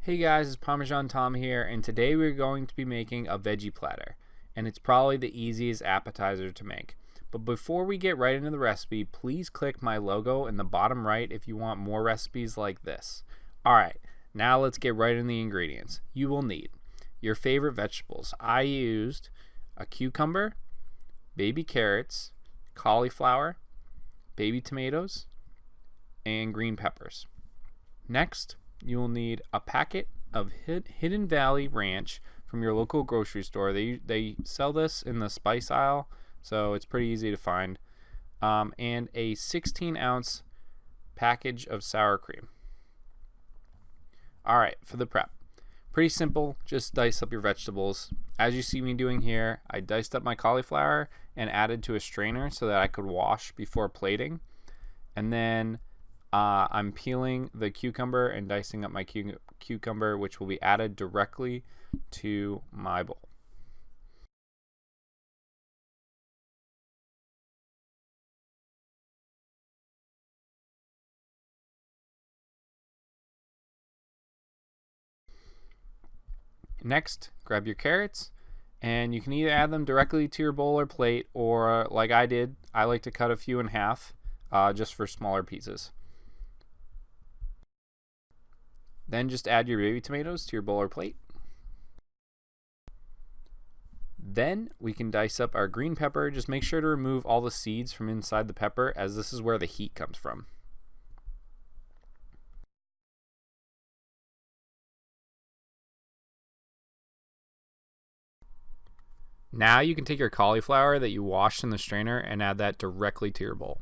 Hey guys, it's Parmesan Tom here, and today we're going to be making a veggie platter, and it's probably the easiest appetizer to make. But before we get right into the recipe, please click my logo in the bottom right if you want more recipes like this. Alright, now let's get right into the ingredients. You will need your favorite vegetables. I used a cucumber, baby carrots, cauliflower, baby tomatoes, and green peppers. Next, you will need a packet of Hidden Valley Ranch from your local grocery store. They sell this in the spice aisle, so it's pretty easy to find. And a 16-ounce package of sour cream. Alright, for the prep. Pretty simple, just dice up your vegetables. As you see me doing here, I diced up my cauliflower and added to a strainer so that I could wash before plating. And then I'm peeling the cucumber and dicing up my cucumber, which will be added directly to my bowl. Next, grab your carrots, and you can either add them directly to your bowl or plate, or like I did, I like to cut a few in half just for smaller pieces. Then just add your baby tomatoes to your bowl or plate. Then we can dice up our green pepper. Just make sure to remove all the seeds from inside the pepper, as this is where the heat comes from. Now you can take your cauliflower that you washed in the strainer and add that directly to your bowl.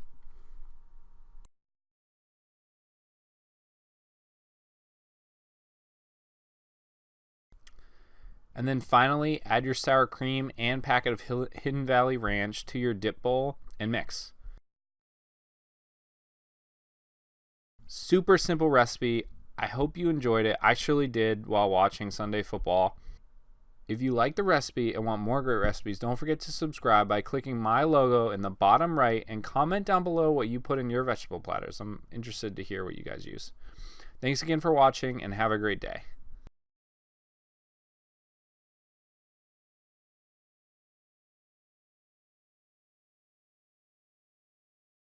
And then finally, add your sour cream and packet of Hidden Valley Ranch to your dip bowl and mix. Super simple recipe. I hope you enjoyed it. I surely did while watching Sunday football. If you like the recipe and want more great recipes, don't forget to subscribe by clicking my logo in the bottom right and comment down below what you put in your vegetable platters. I'm interested to hear what you guys use. Thanks again for watching and have a great day.